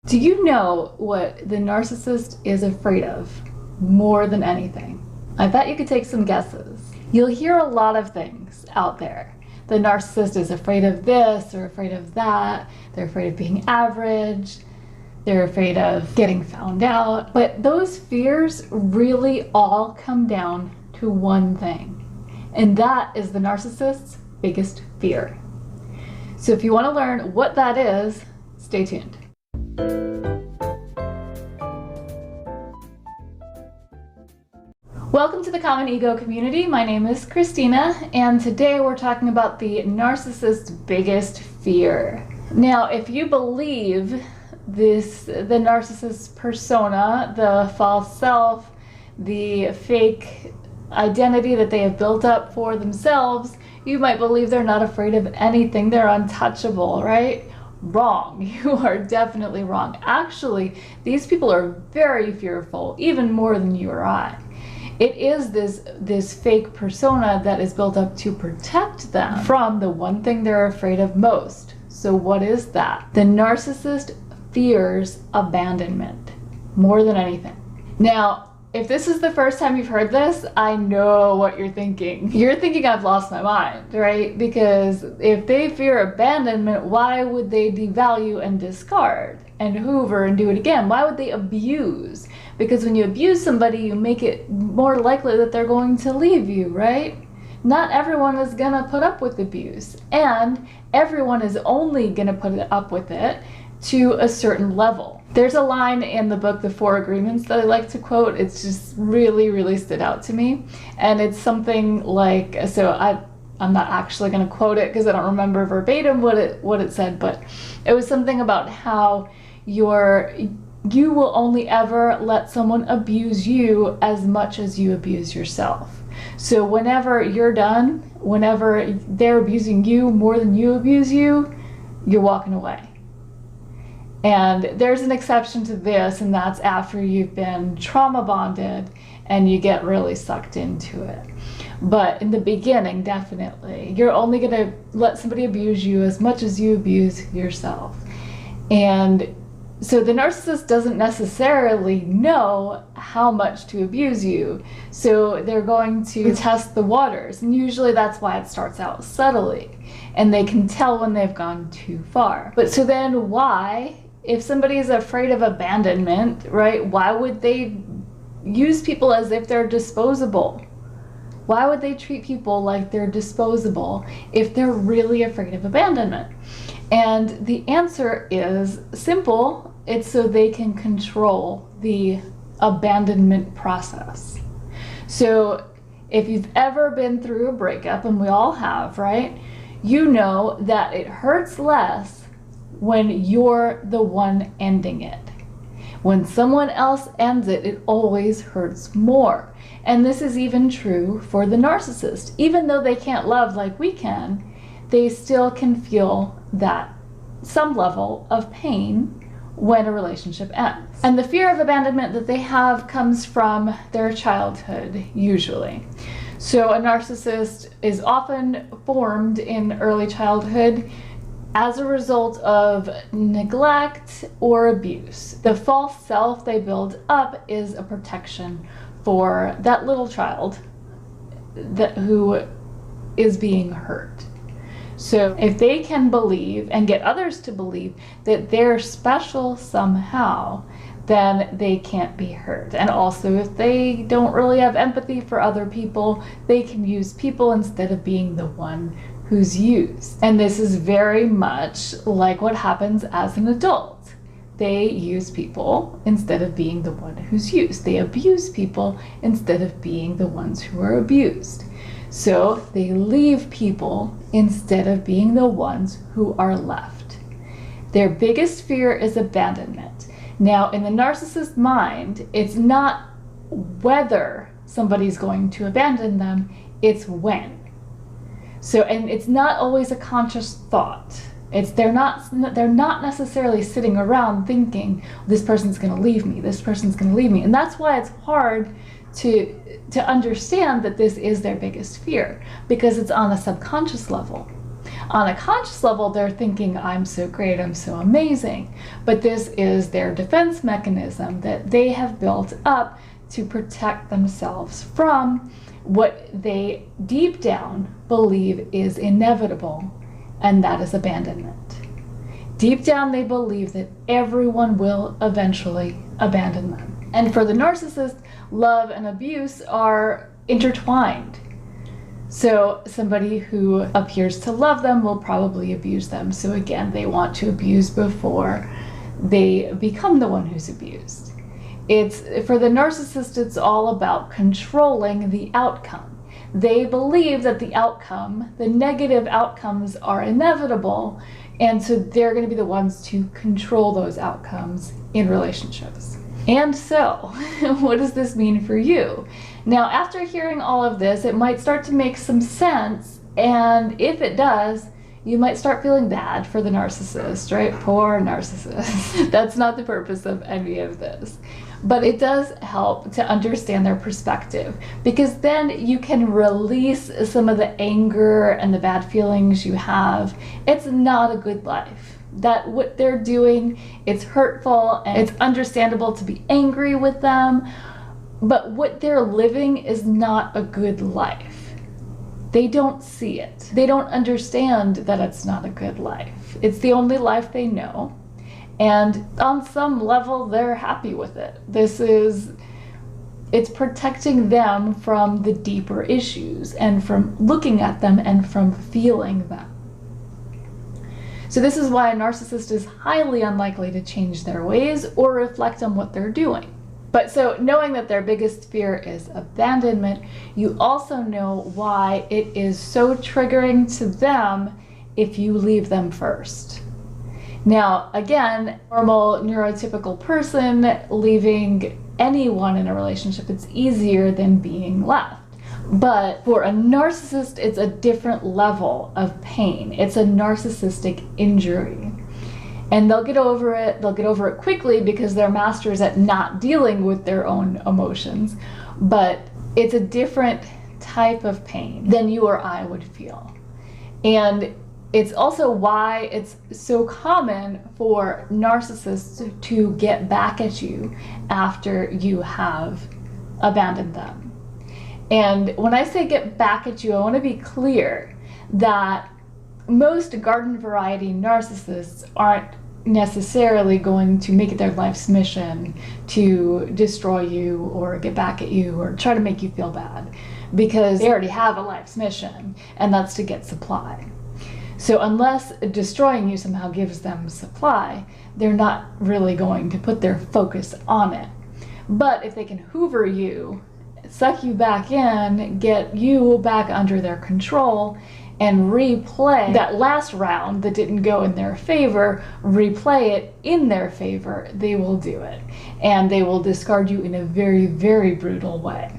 Do you know what the narcissist is afraid of more than anything? I bet you could take some guesses. You'll hear a lot of things out there. The narcissist is afraid of this or afraid of that. They're afraid of being average. They're afraid of getting found out. But those fears really all come down to one thing, and that is the narcissist's biggest fear. So if you want to learn what that is, stay tuned. Welcome to the Common Ego community. My name is Christina, and today we're talking about the narcissist's biggest fear. Now, if you believe the narcissist persona, the false self, the fake identity that they have built up for themselves, you might believe they're not afraid of anything. They're untouchable, right? Wrong. You are definitely wrong. Actually, these people are very fearful, even more than you or I. It is this fake persona that is built up to protect them from the one thing they're afraid of most. So what is that? The narcissist fears abandonment more than anything. Now, if this is the first time you've heard this, I know what you're thinking. You're thinking I've lost my mind, right? Because if they fear abandonment, why would they devalue and discard and hoover and do it again? Why would they abuse? Because when you abuse somebody, you make it more likely that they're going to leave you, right? Not everyone is gonna put up with abuse, and everyone is only gonna put up with it to a certain level. There's a line in the book, The 4 Agreements, that I like to quote. It's just really stood out to me. And it's something like, so I'm not actually going to quote it because I don't remember verbatim what it said, but it was something about how you will only ever let someone abuse you as much as you abuse yourself. So whenever you're done, whenever they're abusing you more than you abuse you, you're walking away. And there's an exception to this, and that's after you've been trauma bonded and you get really sucked into it. But in the beginning, definitely, you're only going to let somebody abuse you as much as you abuse yourself. And so the narcissist doesn't necessarily know how much to abuse you. So they're going to test the waters. And usually that's why it starts out subtly. And they can tell when they've gone too far. But so then why, if somebody is afraid of abandonment, right, why would they use people as if they're disposable? Why would they treat people like they're disposable if they're really afraid of abandonment? And the answer is simple. It's so they can control the abandonment process. So if you've ever been through a breakup, and we all have, right, you know that it hurts less when you're the one ending it. When someone else ends it, it always hurts more. And this is even true for the narcissist. Even though they can't love like we can, they still can feel that some level of pain when a relationship ends. And the fear of abandonment that they have comes from their childhood, usually. So a narcissist is often formed in early childhood as a result of neglect or abuse. The false self they build up is a protection for that little child who is being hurt. So if they can believe and get others to believe that they're special somehow, then they can't be hurt. And also, if they don't really have empathy for other people, they can use people instead of being the one who's used. And this is very much like what happens as an adult. They use people instead of being the one who's used. They abuse people instead of being the ones who are abused. So they leave people instead of being the ones who are left. Their biggest fear is abandonment. Now, in the narcissist mind, it's not whether somebody's going to abandon them, it's when. So, and it's not always a conscious thought. They're not necessarily sitting around thinking, this person's going to leave me, this person's going to leave me. And that's why it's hard to understand that this is their biggest fear, because it's on a subconscious level. On a conscious level, they're thinking, I'm so great, I'm so amazing. But this is their defense mechanism that they have built up to protect themselves from what they deep down believe is inevitable, and that is abandonment. Deep down, they believe that everyone will eventually abandon them. And for the narcissist, love and abuse are intertwined. So somebody who appears to love them will probably abuse them. So again, they want to abuse before they become the one who's abused. For the narcissist, it's all about controlling the outcome. They believe that the outcome, the negative outcomes, are inevitable, and so they're going to be the ones to control those outcomes in relationships. And so, what does this mean for you? Now, after hearing all of this, it might start to make some sense, and if it does, you might start feeling bad for the narcissist, right? Poor narcissist. That's not the purpose of any of this. But it does help to understand their perspective, because then you can release some of the anger and the bad feelings you have. It's not a good life. That what they're doing, it's hurtful, and it's understandable to be angry with them, but what they're living is not a good life. They don't see it. They don't understand that it's not a good life. It's the only life they know. And on some level, they're happy with it. It's protecting them from the deeper issues and from looking at them and from feeling them. So this is why a narcissist is highly unlikely to change their ways or reflect on what they're doing. But so knowing that their biggest fear is abandonment, you also know why it is so triggering to them if you leave them first. Now, again, normal neurotypical person leaving anyone in a relationship, it's easier than being left. But for a narcissist, it's a different level of pain. It's a narcissistic injury. And they'll get over it. They'll get over it quickly because they're masters at not dealing with their own emotions. But it's a different type of pain than you or I would feel. And it's also why it's so common for narcissists to get back at you after you have abandoned them. And when I say get back at you, I want to be clear that most garden variety narcissists aren't necessarily going to make it their life's mission to destroy you or get back at you or try to make you feel bad, because they already have a life's mission, and that's to get supply. So unless destroying you somehow gives them supply, they're not really going to put their focus on it. But if they can hoover you, suck you back in, get you back under their control, and replay that last round that didn't go in their favor, replay it in their favor, they will do it. And they will discard you in a very, very brutal way.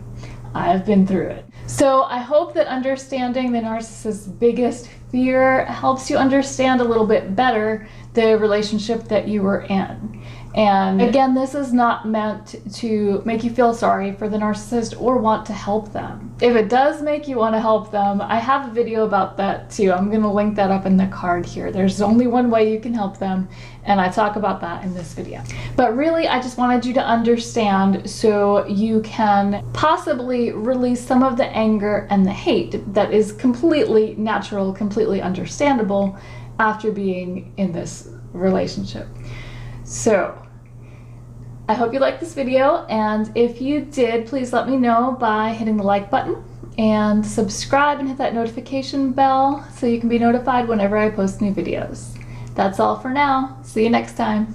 I've been through it. So I hope that understanding the narcissist's biggest fear helps you understand a little bit better the relationship that you were in. And again, this is not meant to make you feel sorry for the narcissist or want to help them. If it does make you want to help them, I have a video about that too. I'm going to link that up in the card here. There's only one way you can help them, and I talk about that in this video. But really, I just wanted you to understand so you can possibly release some of the anger and the hate that is completely natural, completely understandable after being in this relationship. So I hope you liked this video, and if you did, please let me know by hitting the like button and subscribe and hit that notification bell so you can be notified whenever I post new videos. That's all for now. See you next time.